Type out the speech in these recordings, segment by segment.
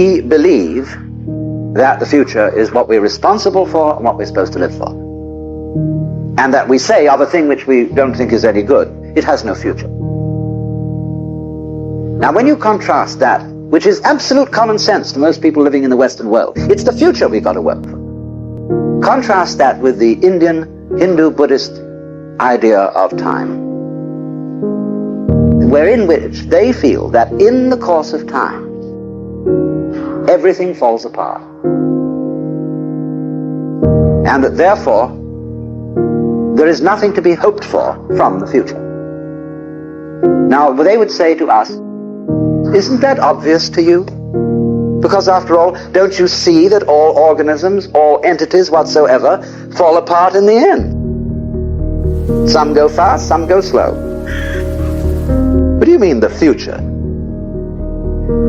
We believe that the future is what we're responsible for and what we're supposed to live for. And that we say of a thing which we don't think is any good, it has no future. Now when you contrast that, which is absolute common sense to most people living in the Western world, it's the future we've got to work for. Contrast that with the Indian, Hindu, Buddhist idea of time, wherein which they feel that in the course of time, everything falls apart. And that therefore, there is nothing to be hoped for from the future. Now, they would say to us, isn't that obvious to you? Because after all, don't you see that all organisms, all entities whatsoever, fall apart in the end? Some go fast, some go slow. What do you mean, the future?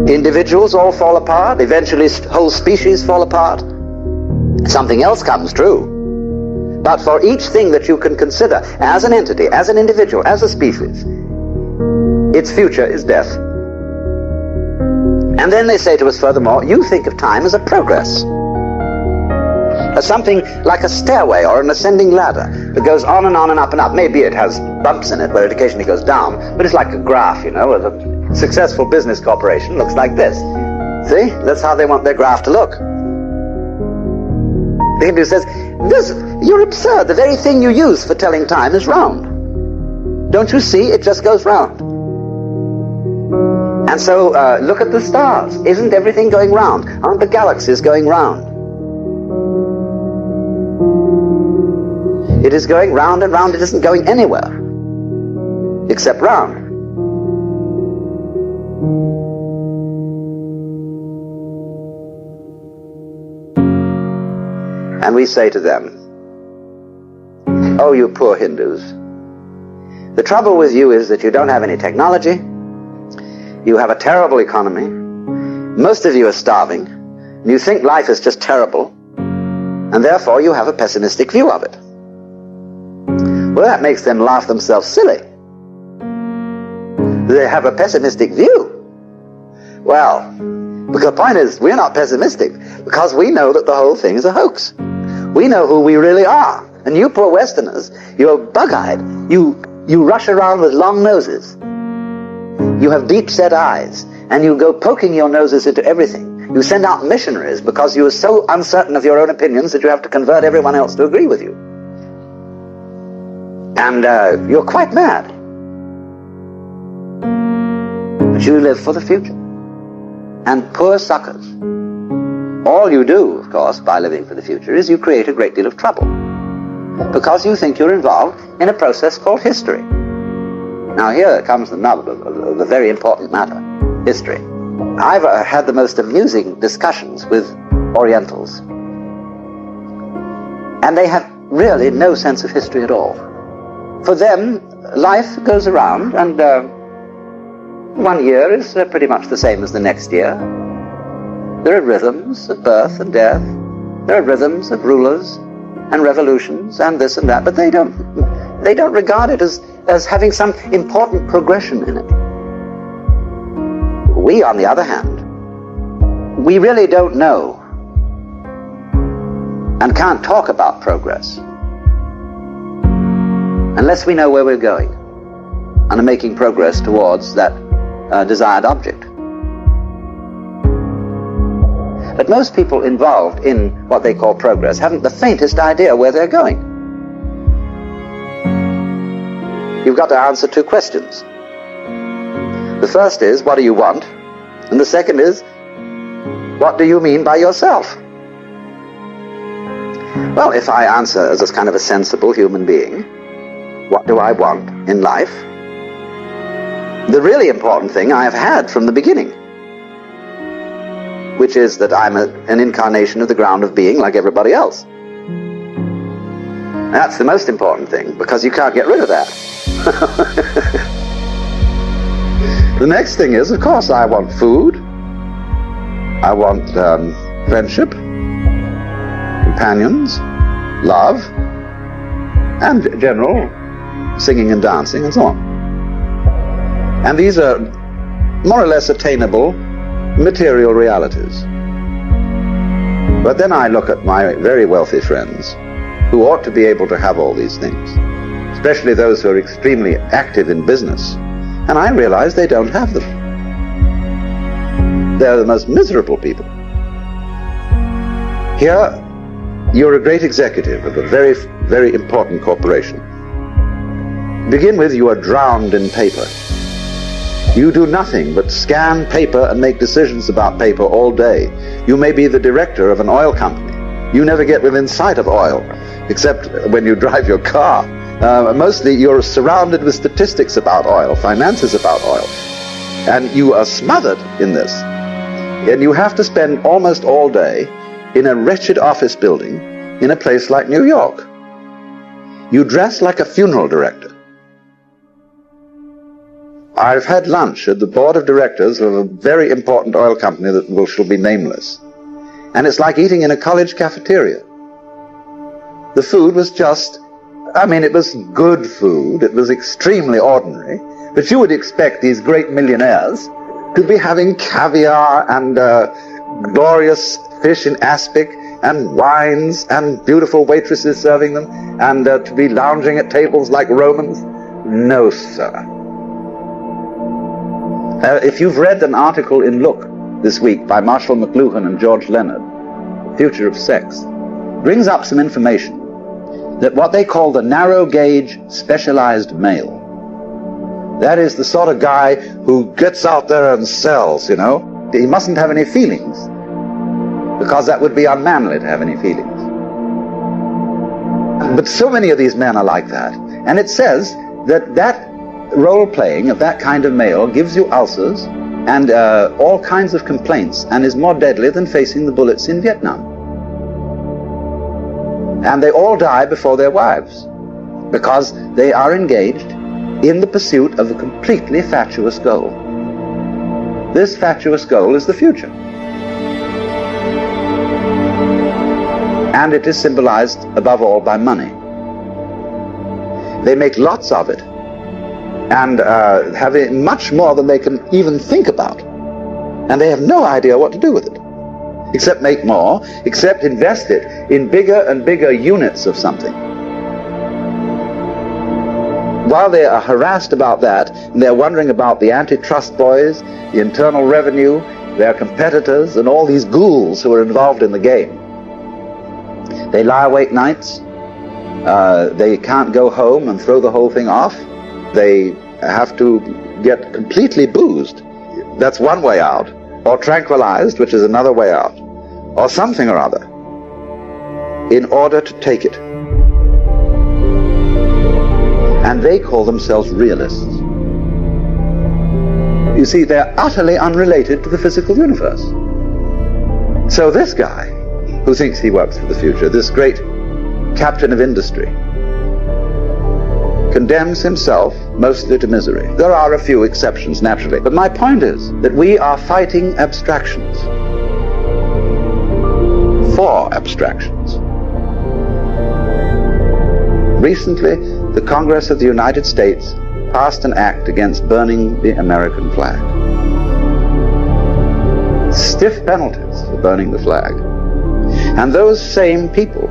Individuals all fall apart, eventually whole species fall apart. Something else comes true. But for each thing that you can consider as an entity, as an individual, as a species, its future is death. And then they say to us furthermore, you think of time as a progress, as something like a stairway or an ascending ladder that goes on and on and up and up. Maybe it has bumps in it where it occasionally goes down, but it's like a graph, you know. A successful business corporation looks like this. See? That's how they want their graph to look. The Hindu says, you're absurd. The very thing you use for telling time is round. Don't you see? It just goes round. And so, look at the stars. Isn't everything going round? Aren't the galaxies going round? It is going round and round. It isn't going anywhere except round. And we say to them, oh, you poor Hindus, the trouble with you is that you don't have any technology. You have a terrible economy. Most of you are starving. And you think life is just terrible. And therefore you have a pessimistic view of it. Well, that makes them laugh themselves silly. They have a pessimistic view. Well, because the point is, we're not pessimistic because we know that the whole thing is a hoax. We know who we really are. And you poor Westerners, you're bug-eyed. You rush around with long noses. You have deep-set eyes, and you go poking your noses into everything. You send out missionaries because you are so uncertain of your own opinions that you have to convert everyone else to agree with you. And you're quite mad. But you live for the future. And poor suckers. All you do, of course, by living for the future is you create a great deal of trouble. Because you think you're involved in a process called history. Now here comes the nub of the very important matter, history. I've had the most amusing discussions with Orientals. And they have really no sense of history at all. For them, life goes around and one year is pretty much the same as the next year. There are rhythms of birth and death. There are rhythms of rulers and revolutions and this and that, but they don't regard it as having some important progression in it. We, on the other hand, we really don't know and can't talk about progress unless we know where we're going and are making progress towards that desired object. But most people involved in what they call progress haven't the faintest idea where they're going. You've got to answer two questions. The first is, what do you want? And the second is, what do you mean by yourself? Well, if I answer as a kind of a sensible human being, what do I want in life? The really important thing I have had from the beginning, which is that I'm an incarnation of the ground of being like everybody else. That's the most important thing, because you can't get rid of that. The next thing is, of course, I want food. I want friendship, companions, love, and general singing and dancing and so on. And these are more or less attainable material realities. But then I look at my very wealthy friends who ought to be able to have all these things, especially those who are extremely active in business, and I realize they don't have them. They're the most miserable people. Here, you're a great executive of a very, very important corporation. To begin with, you are drowned in paper. You do nothing but scan paper and make decisions about paper all day. You may be the director of an oil company. You never get within sight of oil, except when you drive your car. Mostly you're surrounded with statistics about oil, finances about oil. And you are smothered in this. And you have to spend almost all day in a wretched office building in a place like New York. You dress like a funeral director. I've had lunch at the board of directors of a very important oil company that shall be nameless. And it's like eating in a college cafeteria. The food was just, it was good food. It was extremely ordinary. But you would expect these great millionaires to be having caviar and glorious fish in aspic and wines and beautiful waitresses serving them and to be lounging at tables like Romans. No, sir. If you've read an article in Look this week by Marshall McLuhan and George Leonard, Future of Sex, brings up some information that what they call the narrow gauge specialized male, that is the sort of guy who gets out there and sells, He mustn't have any feelings, because that would be unmanly to have any feelings. But so many of these men are like that. And it says that role-playing of that kind of male gives you ulcers and all kinds of complaints and is more deadly than facing the bullets in Vietnam. And they all die before their wives because they are engaged in the pursuit of a completely fatuous goal. This fatuous goal is the future. And it is symbolized above all by money. They make lots of it and have much more than they can even think about. And they have no idea what to do with it, except make more, except invest it in bigger and bigger units of something. While they are harassed about that, and they're wondering about the antitrust boys, the Internal Revenue, their competitors, and all these ghouls who are involved in the game. They lie awake nights. They can't go home and throw the whole thing off. They have to get completely boozed. That's one way out. Or tranquilized, which is another way out. Or something or other, in order to take it. And they call themselves realists. You see, they're utterly unrelated to the physical universe. So this guy, who thinks he works for the future, this great captain of industry, condemns himself mostly to misery. There are a few exceptions, naturally, but my point is that we are fighting abstractions for abstractions. Recently, the Congress of the United States passed an act against burning the American flag. Stiff penalties for burning the flag. And those same people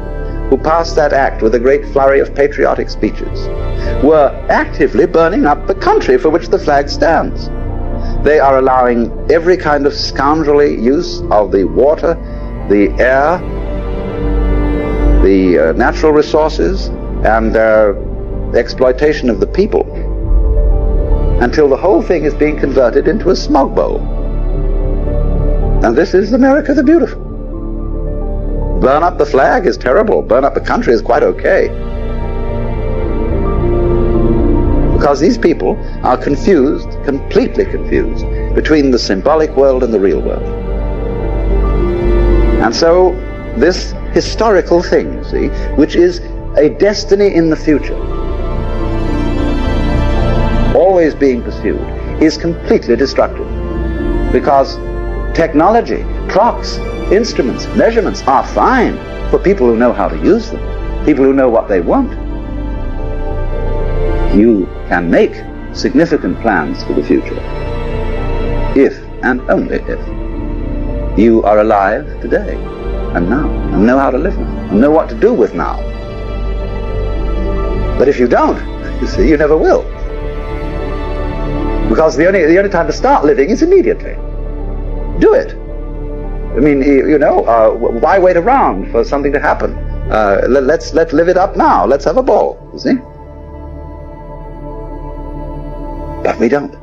who passed that act with a great flurry of patriotic speeches were actively burning up the country for which the flag stands. They are allowing every kind of scoundrelly use of the water, the air, the natural resources, and exploitation of the people, until the whole thing is being converted into a smog bowl. And this is America the Beautiful. Burn up the flag is terrible. Burn up the country is quite okay. Because these people are confused, completely confused, between the symbolic world and the real world. And so this historical thing, you see, which is a destiny in the future, always being pursued, is completely destructive. Because technology, clocks, instruments, measurements are fine for people who know how to use them, people who know what they want. You can make significant plans for the future, if and only if You are alive today and now, and know how to live now, and know what to do with now. But if you don't, you see, you never will. Because the only time to start living is immediately. Do it. I mean, why wait around for something to happen? Let's live it up now. Let's have a ball, you see? But we don't.